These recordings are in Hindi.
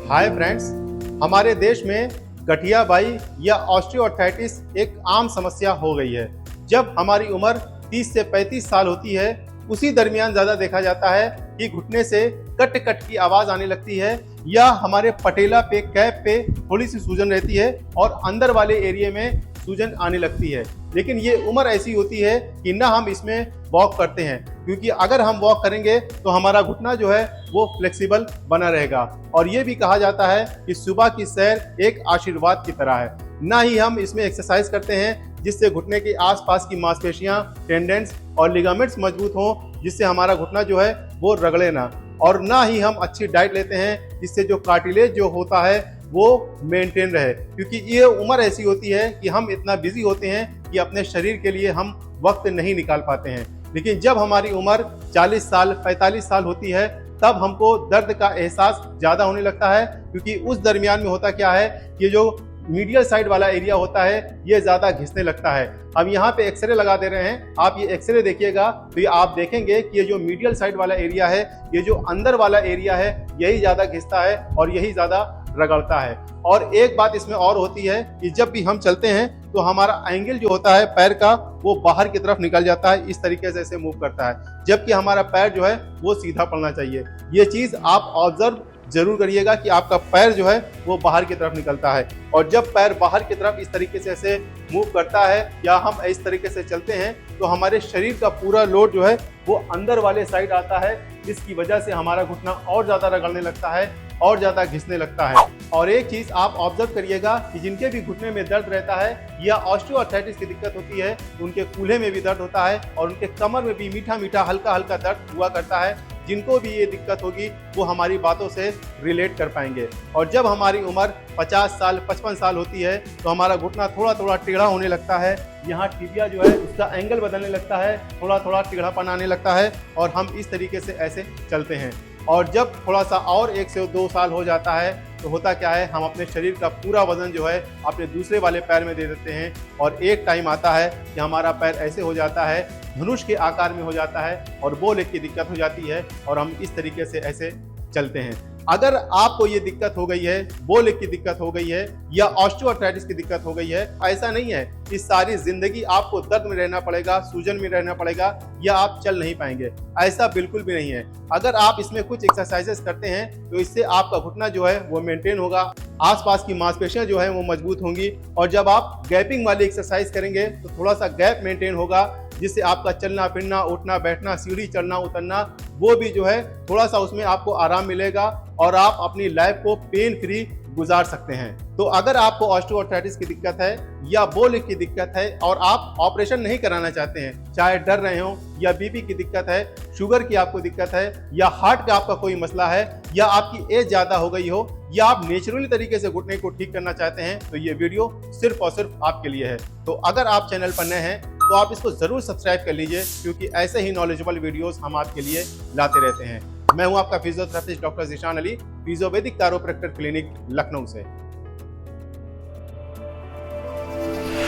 हाय फ्रेंड्स, हमारे देश में गठियाबाई या ऑस्टियोआर्थराइटिस एक आम समस्या हो गई है। जब हमारी उम्र 30 से 35 साल होती है, उसी दरमियान ज़्यादा देखा जाता है कि घुटने से कट कट की आवाज़ आने लगती है या हमारे पटेला पे, कैप पे थोड़ी सी सूजन रहती है और अंदर वाले एरिया में सूजन आने लगती है। लेकिन ये उम्र ऐसी होती है कि ना हम इसमें वॉक करते हैं, क्योंकि अगर हम वॉक करेंगे तो हमारा घुटना जो है वो फ्लेक्सिबल बना रहेगा। और ये भी कहा जाता है कि सुबह की सैर एक आशीर्वाद की तरह है। ना ही हम इसमें एक्सरसाइज करते हैं जिससे घुटने के आसपास की मांसपेशियां, टेंडेंस और लिगामेंट्स मजबूत हों, जिससे हमारा घुटना जो है वो रगड़े ना। और ना ही हम अच्छी डाइट लेते हैं जिससे जो कार्टिलेज जो होता है वो मेंटेन रहे, क्योंकि ये उम्र ऐसी होती है कि हम इतना बिजी होते हैं कि अपने शरीर के लिए हम वक्त नहीं निकाल पाते हैं। लेकिन जब हमारी उम्र 40 साल 45 साल होती है, तब हमको दर्द का एहसास ज़्यादा होने लगता है, क्योंकि उस दरमियान में होता क्या है, ये जो मीडियल साइड वाला एरिया होता है ये ज़्यादा घिसने लगता है। अब यहाँ पे एक्सरे लगा दे रहे हैं, आप ये एक्सरे देखिएगा तो ये आप देखेंगे कि ये जो मीडियल साइड वाला एरिया है, ये जो अंदर वाला एरिया है, यही ज़्यादा घिसता है और यही ज़्यादा रगड़ता है। और एक बात इसमें और होती है कि जब भी हम चलते हैं तो हमारा एंगल जो होता है पैर का वो बाहर की तरफ निकल जाता है, इस तरीके से ऐसे मूव करता है, जबकि हमारा पैर जो है वो सीधा पड़ना चाहिए। ये चीज़ आप ऑब्जर्व जरूर करिएगा कि आपका पैर जो है वो बाहर की तरफ निकलता है। और जब पैर बाहर की तरफ इस तरीके से ऐसे मूव करता है या हम इस तरीके से चलते हैं तो हमारे शरीर का पूरा लोड जो है वो अंदर वाले साइड आता है, जिसकी वजह से हमारा घुटना और ज़्यादा रगड़ने लगता है और ज़्यादा घिसने लगता है। और एक चीज़ आप ऑब्जर्व करिएगा कि जिनके भी घुटने में दर्द रहता है या ऑस्टियोआर्थराइटिस की दिक्कत होती है, उनके कूल्हे में भी दर्द होता है और उनके कमर में भी मीठा मीठा हल्का हल्का दर्द हुआ करता है। जिनको भी ये दिक्कत होगी वो हमारी बातों से रिलेट कर पाएंगे। और जब हमारी उम्र 50 साल 55 साल होती है तो हमारा घुटना थोड़ा थोड़ा टेढ़ा होने लगता है, यहाँ टिबिया जो है उसका एंगल बदलने लगता है, थोड़ा थोड़ा टेढ़ापन आने लगता है और हम इस तरीके से ऐसे चलते हैं। और जब थोड़ा सा और 1 से 2 साल हो जाता है तो होता क्या है, हम अपने शरीर का पूरा वजन जो है अपने दूसरे वाले पैर में दे देते हैं और एक टाइम आता है कि हमारा पैर ऐसे हो जाता है, धनुष के आकार में हो जाता है और बो लेग की दिक्कत हो जाती है और हम इस तरीके से ऐसे चलते हैं। अगर आपको ये दिक्कत हो गई है, बो लेग की दिक्कत हो गई है या ऑस्टियोआर्थराइटिस की दिक्कत हो गई है, ऐसा नहीं है कि सारी जिंदगी आपको दर्द में रहना पड़ेगा, सूजन में रहना पड़ेगा या आप चल नहीं पाएंगे, ऐसा बिल्कुल भी नहीं है। अगर आप इसमें कुछ एक्सरसाइजेस करते हैं तो इससे आपका घुटना जो है वो मेंटेन होगा, आसपास की मांसपेशियां जो है वो मजबूत होंगी और जब आप गैपिंग वाली एक्सरसाइज करेंगे तो थोड़ा सा गैप मेंटेन होगा, जिससे आपका चलना फिरना, उठना बैठना, सीढ़ी चढ़ना उतरना, वो भी जो है थोड़ा सा उसमें आपको आराम मिलेगा और आप अपनी लाइफ को पेन फ्री गुजार सकते हैं। तो अगर आपको ऑस्टियोआर्थराइटिस की दिक्कत है या बो लेग की दिक्कत है और आप ऑपरेशन नहीं कराना चाहते हैं, चाहे डर रहे हो या बीपी की दिक्कत है, शुगर की आपको दिक्कत है या हार्ट का आपका कोई मसला है या आपकी एज ज़्यादा हो गई हो या आप नेचुरली तरीके से घुटने को ठीक करना चाहते हैं, तो ये वीडियो सिर्फ और सिर्फ आपके लिए है। तो अगर आप चैनल पर नए हैं तो आप इसको ज़रूर सब्सक्राइब कर लीजिए, क्योंकि ऐसे ही नॉलेजेबल वीडियोस हम आपके लिए लाते रहते हैं। मैं हूं आपका physiotherapist doctor Zeeshan Ali, Physiovedic chiropractor clinic Lucknow से।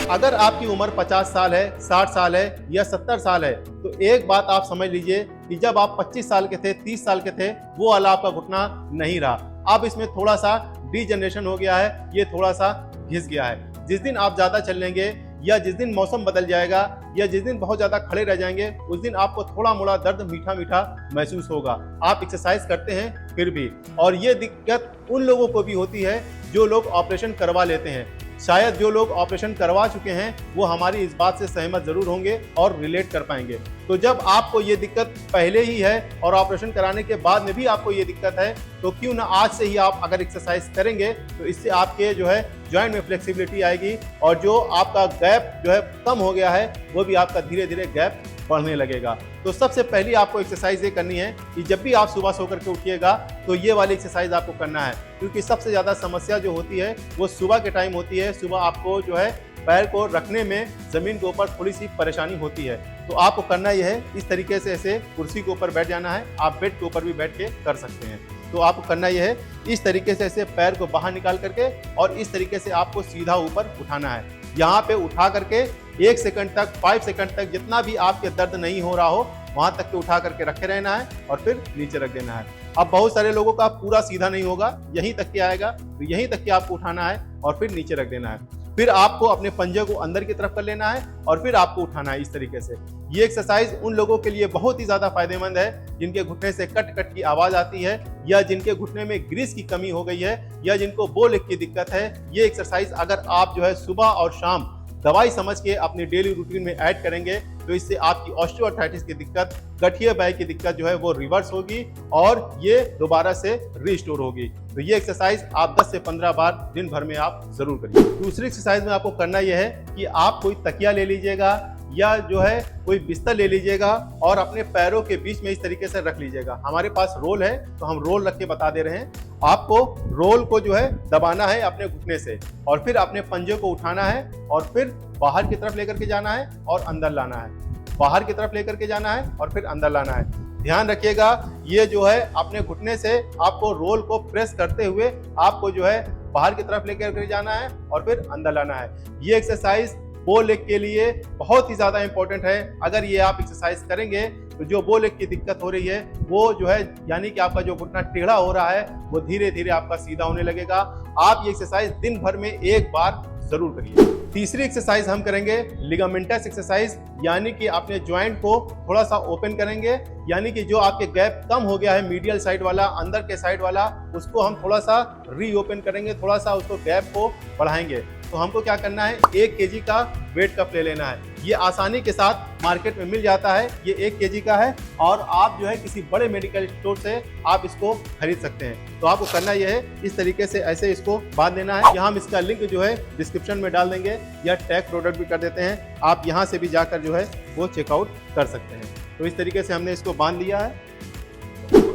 अगर आपकी उम्र 50 साल है, 60 साल है या 70 साल है तो एक बात आप समझ लीजिए कि जब आप 25 साल के थे, 30 साल के थे, वो वाला आपका घुटना नहीं रहा। अब इसमें थोड़ा सा डीजनरेशन हो गया है, ये थोड़ा सा घिस गया है। जिस दिन आप ज़्यादा चल लेंगे या जिस दिन मौसम बदल जाएगा या जिस दिन बहुत ज़्यादा खड़े रह जाएंगे, उस दिन आपको थोड़ा मोड़ा दर्द मीठा मीठा महसूस होगा। आप एक्सरसाइज करते हैं फिर भी। और ये दिक्कत उन लोगों को भी होती है जो लोग ऑपरेशन करवा लेते हैं। शायद जो लोग ऑपरेशन करवा चुके हैं वो हमारी इस बात से सहमत जरूर होंगे और रिलेट कर पाएंगे। तो जब आपको ये दिक्कत पहले ही है और ऑपरेशन कराने के बाद में भी आपको ये दिक्कत है, तो क्यों ना आज से ही आप अगर एक्सरसाइज करेंगे तो इससे आपके जो है जॉइंट में फ्लेक्सिबिलिटी आएगी और जो आपका गैप जो है कम हो गया है वो भी आपका धीरे धीरे गैप बढ़ने लगेगा। तो सबसे पहली आपको एक्सरसाइज ये करनी है कि जब भी आप सुबह सो करके उठिएगा तो ये वाली एक्सरसाइज आपको करना है, क्योंकि सबसे ज़्यादा समस्या जो होती है वो सुबह के टाइम होती है। सुबह आपको जो है पैर को रखने में ज़मीन के ऊपर थोड़ी सी परेशानी होती है। तो आपको करना यह है, इस तरीके से ऐसे कुर्सी के ऊपर बैठ जाना है, आप बेड के ऊपर भी बैठ के कर सकते हैं। तो आपको करना यह है, इस तरीके से ऐसे पैर को बाहर निकाल करके और इस तरीके से आपको सीधा ऊपर उठाना है। यहाँ पे उठा करके 1 सेकंड तक, 5 सेकंड तक, जितना भी आपके दर्द नहीं हो रहा हो वहां तक के उठा करके रखे रहना है और फिर नीचे रख देना है। अब बहुत सारे लोगों का पूरा सीधा नहीं होगा, यहीं तक के आएगा, तो यहीं तक के आपको उठाना है और फिर नीचे रख देना है। फिर आपको अपने पंजे को अंदर की तरफ कर लेना है और फिर आपको उठाना है इस तरीके से। ये एक्सरसाइज उन लोगों के लिए बहुत ही ज्यादा फायदेमंद है जिनके घुटने से कट कट की आवाज आती है, या जिनके घुटने में ग्रीस की कमी हो गई है, या जिनको बो लेग की दिक्कत है। ये एक्सरसाइज अगर आप जो है सुबह और शाम दवाई समझ के अपनी डेली रूटीन में ऐड करेंगे तो इससे आपकी ऑस्टियोआर्थराइटिस की दिक्कत, गठिया बाई की दिक्कत जो है वो रिवर्स होगी और ये दोबारा से रिस्टोर होगी। तो ये एक्सरसाइज आप 10 से 15 बार दिन भर में आप जरूर करिए। दूसरी एक्सरसाइज में आपको करना यह है कि आप कोई तकिया ले लीजिएगा या जो है कोई बिस्तर ले लीजिएगा और अपने पैरों के बीच में इस तरीके से रख लीजिएगा। हमारे पास रोल है तो हम रोल रख के बता दे रहे हैं। आपको रोल को जो है दबाना है अपने घुटने से और फिर अपने पंजे को उठाना है और फिर बाहर की तरफ लेकर के जाना है और अंदर लाना है। बाहर की तरफ लेकर के जाना है और फिर अंदर लाना है। ध्यान रखिएगा, ये जो है अपने घुटने से आपको रोल को प्रेस करते हुए आपको जो है बाहर की तरफ लेकर के जाना है और फिर अंदर लाना है। ये एक्सरसाइज बो लेग के लिए बहुत ही ज्यादा इंपॉर्टेंट है। अगर ये आप एक्सरसाइज करेंगे तो जो बो लेग की दिक्कत हो रही है वो जो है यानी कि आपका जो घुटना टेढ़ा हो रहा है वो धीरे धीरे आपका सीधा होने लगेगा। आप ये एक्सरसाइज दिन भर में एक बार जरूर करिए। तीसरी एक्सरसाइज हम करेंगे लिगामेंटस एक्सरसाइज, यानी कि अपने ज्वाइंट को थोड़ा सा ओपन करेंगे, यानी कि जो आपके गैप कम हो गया है मीडियल साइड वाला, अंदर के साइड वाला, उसको हम थोड़ा सा रीओपन करेंगे, थोड़ा सा उसको गैप को बढ़ाएंगे। तो हमको क्या करना है, 1 kg का वेट कप ले लेना है। ये आसानी के साथ मार्केट में मिल जाता है, ये 1 kg का है और आप जो है किसी बड़े मेडिकल स्टोर से आप इसको खरीद सकते हैं। तो आपको करना यह है, इस तरीके से ऐसे इसको बांध देना है। यहाँ हम इसका लिंक जो है डिस्क्रिप्शन में डाल देंगे या टैग प्रोडक्ट भी कर देते हैं, आप यहाँ से भी जाकर जो है वो चेकआउट कर सकते हैं। तो इस तरीके से हमने इसको बांध लिया है।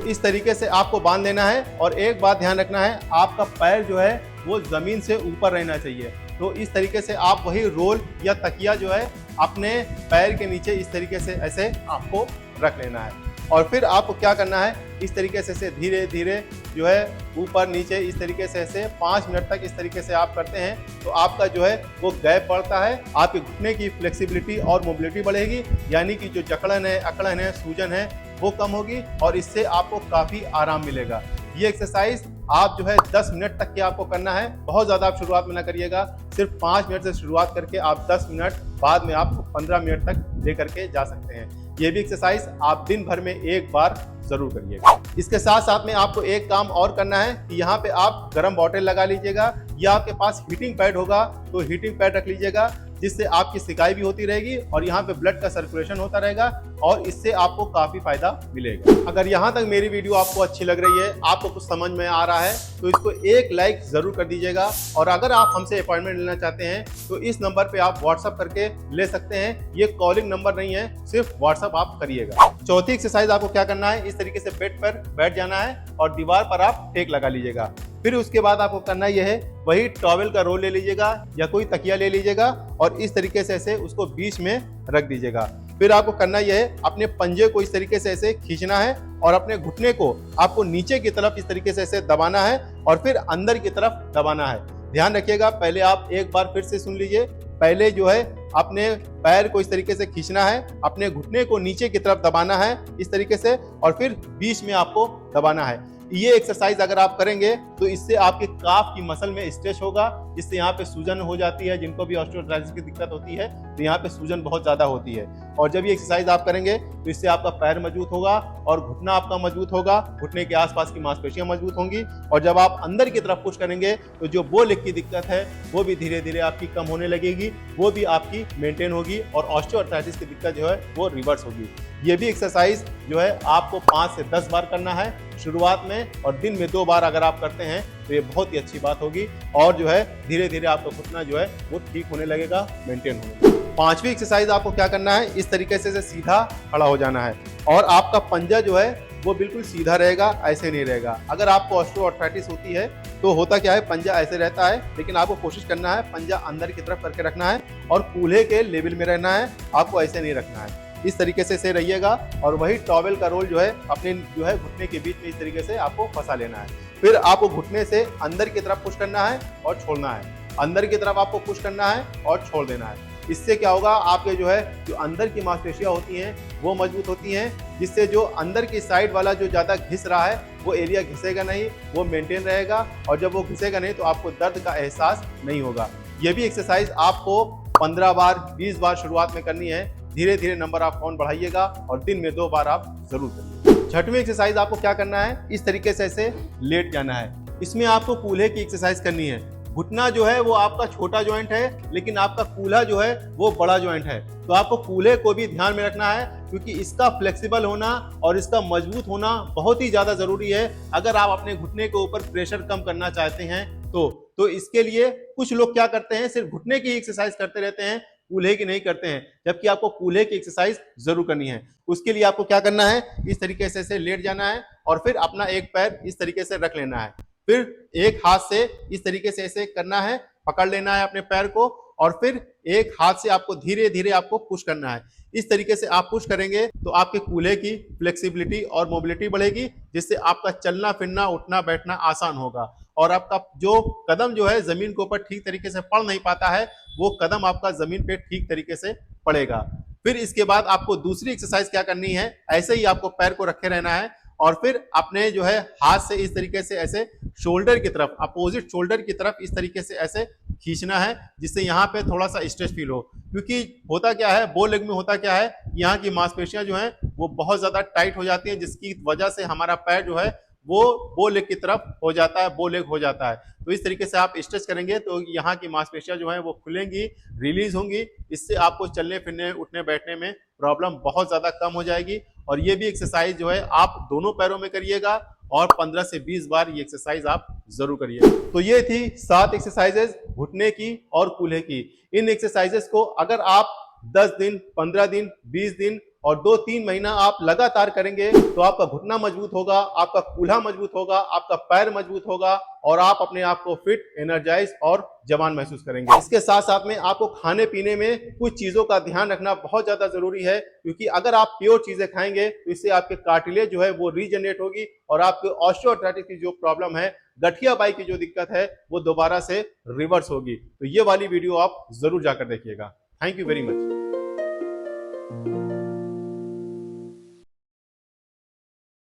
इस तरीके से आपको बांध लेना है और एक बात ध्यान रखना है, आपका पैर जो है वो जमीन से ऊपर रहना चाहिए। तो इस तरीके से आप वही रोल या तकिया जो है अपने पैर के नीचे इस तरीके से ऐसे आपको रख लेना है और फिर आपको क्या करना है, इस तरीके से धीरे धीरे जो है ऊपर नीचे इस तरीके से ऐसे 5 मिनट तक इस तरीके से आप करते हैं तो आपका जो है वो गैप बढ़ता है, आपके घुटने की फ्लेक्सिबिलिटी और मोबिलिटी बढ़ेगी, यानी कि जो जकड़न है, अकड़न है, सूजन है वो कम होगी और इससे आपको काफ़ी आराम मिलेगा। ये एक्सरसाइज आप जो है 10 मिनट तक के आपको करना है, बहुत ज़्यादा आप शुरुआत में ना करिएगा, सिर्फ 5 मिनट से शुरुआत करके आप 10 मिनट बाद में आप 15 मिनट तक ले करके जा सकते हैं। ये भी एक्सरसाइज आप दिन भर में एक बार जरूर करिएगा। इसके साथ साथ में आपको एक काम और करना है कि यहाँ पे आप गर्म बॉटल लगा लीजिएगा या आपके पास हीटिंग पैड होगा तो हीटिंग पैड रख लीजिएगा, जिससे आपकी सिकाई भी होती रहेगी और यहाँ पे ब्लड का सर्कुलेशन होता रहेगा और इससे आपको काफी फायदा मिलेगा। अगर यहाँ तक मेरी वीडियो आपको अच्छी लग रही है, आपको कुछ समझ में आ रहा है तो इसको एक लाइक जरूर कर दीजिएगा और अगर आप हमसे अपॉइंटमेंट लेना चाहते हैं तो इस नंबर पे आप व्हाट्सअप करके ले सकते हैं। ये कॉलिंग नंबर नहीं है, सिर्फ व्हाट्सअप आप करिएगा। चौथी एक्सरसाइज आपको क्या करना है, इस तरीके से बेड पर बैठ जाना है और दीवार पर आप टेक लगा लीजिएगा। फिर उसके बाद आपको करना यह है, वही टॉवेल का रोल ले लीजिएगा या कोई तकिया ले लीजिएगा और इस तरीके से ऐसे उसको बीच में रख दीजिएगा। फिर आपको करना यह है, अपने पंजे को इस तरीके से ऐसे खींचना है और अपने घुटने को आपको नीचे की तरफ इस तरीके से ऐसे दबाना है और फिर अंदर की तरफ दबाना है। ध्यान रखिएगा, पहले आप एक बार फिर से सुन लीजिए। पहले जो है अपने पैर को इस तरीके से खींचना है, अपने घुटने को नीचे की तरफ दबाना है इस तरीके से और फिर बीच में आपको दबाना है। ये एक्सरसाइज अगर आप करेंगे तो इससे आपके काफ की मसल में स्ट्रेच होगा, जिससे यहाँ पे सूजन हो जाती है। जिनको भी ऑस्टियोआर्थराइटिस की दिक्कत होती है तो यहाँ पे सूजन बहुत ज्यादा होती है और जब ये एक्सरसाइज आप करेंगे तो इससे आपका पैर मजबूत होगा और घुटना आपका मजबूत होगा, घुटने के आसपास की मांसपेशियां मजबूत होंगी और जब आप अंदर की तरफ पुश करेंगे तो जो बो लेग की दिक्कत है वो भी धीरे धीरे आपकी कम होने लगेगी, वो भी आपकी मेंटेन होगी और ऑस्टियोआर्थराइटिस की दिक्कत जो है वो रिवर्स होगी। ये भी एक्सरसाइज जो है आपको 5 से 10 बार करना है शुरुआत में और दिन में 2 बार अगर आप करते हैं तो ये बहुत ही अच्छी बात होगी और जो है धीरे धीरे आपका घुटना जो है वो ठीक होने लगेगा, मेंटेन होने लगेगा। 5वीं एक्सरसाइज आपको क्या करना है, इस तरीके से सीधा खड़ा हो जाना है और आपका पंजा जो है वो बिल्कुल सीधा रहेगा, ऐसे नहीं रहेगा। अगर आपको ऑस्टियोआर्थराइटिस होती है तो होता क्या है, पंजा ऐसे रहता है, लेकिन आपको कोशिश करना है पंजा अंदर की तरफ करके रखना है और कूल्हे के लेवल में रहना है, आपको ऐसे नहीं रखना है। इस तरीके से रहिएगा और वही टॉवेल का रोल जो है अपने जो है घुटने के बीच में इस तरीके से आपको फंसा लेना है। फिर आपको घुटने से अंदर की तरफ पुश करना है और छोड़ना है, अंदर की तरफ आपको पुश करना है और छोड़ देना है। इससे क्या होगा, आपके जो अंदर की मांसपेशियां होती हैं वो मजबूत होती हैं, जिससे जो अंदर की साइड वाला जो ज़्यादा घिस रहा है वो एरिया घिसेगा नहीं, वो मेंटेन रहेगा। और जब वो घिसेगा नहीं तो आपको दर्द का एहसास नहीं होगा। ये भी एक्सरसाइज आपको 15 बार 20 बार शुरुआत में करनी है। धीरे धीरे नंबर ऑफ काउंट बढ़ाइएगा और दिन में 2 बार आप जरूर करिए। छठवीं एक्सरसाइज आपको क्या करना है, इस तरीके से ऐसे लेट जाना है। इसमें आपको कूल्हे की एक्सरसाइज करनी है। घुटना जो है वो आपका छोटा जॉइंट है, लेकिन आपका कूल्हा जो है वो बड़ा जॉइंट है। तो आपको कूल्हे को भी ध्यान में रखना है, क्योंकि इसका फ्लेक्सिबल होना और इसका मजबूत होना बहुत ही ज्यादा जरूरी है अगर आप अपने घुटने के ऊपर प्रेशर कम करना चाहते हैं। तो इसके लिए कुछ लोग क्या करते हैं, सिर्फ घुटने की एक्सरसाइज करते रहते हैं, कूल्हे की नहीं करते हैं, जबकि आपको कूल्हे की एक्सरसाइज जरूर करनी है। उसके लिए आपको क्या करना है, इस तरीके से लेट जाना है और फिर अपना एक पैर इस तरीके से रख लेना है। फिर एक हाथ से इस तरीके से ऐसे करना है, पकड़ लेना है अपने पैर को, और फिर एक हाथ से आपको धीरे धीरे आपको पुश करना है। इस तरीके से आप पुश करेंगे तो आपके कूल्हे की फ्लेक्सिबिलिटी और मोबिलिटी बढ़ेगी, जिससे आपका चलना फिरना उठना बैठना आसान होगा। और आपका जो कदम जो है जमीन के ऊपर ठीक तरीके से पड़ नहीं पाता है, वो कदम आपका जमीन पे ठीक तरीके से पड़ेगा। फिर इसके बाद आपको दूसरी एक्सरसाइज क्या करनी है, ऐसे ही आपको पैर को रखे रहना है और फिर अपने जो है हाथ से इस तरीके से ऐसे शोल्डर की तरफ, अपोजिट शोल्डर की तरफ इस तरीके से ऐसे खींचना है, जिससे यहाँ पे थोड़ा सा स्ट्रेच फील हो। क्योंकि होता क्या है, बो लेग में होता क्या है, यहाँ की मांसपेशियां जो हैं वो बहुत ज्यादा टाइट हो जाती हैं, जिसकी वजह से हमारा पैर जो है वो बो लेग की तरफ हो जाता है, बो लेग हो जाता है। तो इस तरीके से आप स्ट्रेच करेंगे तो यहाँ की मांसपेशियां जो हैं वो खुलेंगी, रिलीज होंगी। इससे आपको चलने फिरने उठने बैठने में प्रॉब्लम बहुत ज्यादा कम हो जाएगी। और ये भी एक्सरसाइज जो है आप दोनों पैरों में करिएगा और 15 से 20 बार ये एक्सरसाइज आप जरूर करिए। तो ये थी 7 एक्सरसाइजेज घुटने की और कूल्हे की। इन एक्सरसाइजेस को अगर आप 10 दिन, 15 दिन, 20 दिन और 2-3 महीना आप लगातार करेंगे तो आपका घुटना मजबूत होगा, आपका कूल्हा मजबूत होगा, आपका पैर मजबूत होगा और आप अपने आप को फिट, एनर्जाइज और जवान महसूस करेंगे। इसके साथ साथ में आपको खाने पीने में कुछ चीजों का ध्यान रखना बहुत ज्यादा जरूरी है, क्योंकि अगर आप प्योर चीजें खाएंगे तो इससे आपके कार्टिलेज जो है वो रीजनरेट होगी और आपके ऑस्टियोआर्थराइटिस की जो प्रॉब्लम है, गठिया बाई की जो दिक्कत है, वो दोबारा से रिवर्स होगी। तो ये वाली वीडियो आप जरूर जाकर देखिएगा। Thank you very much.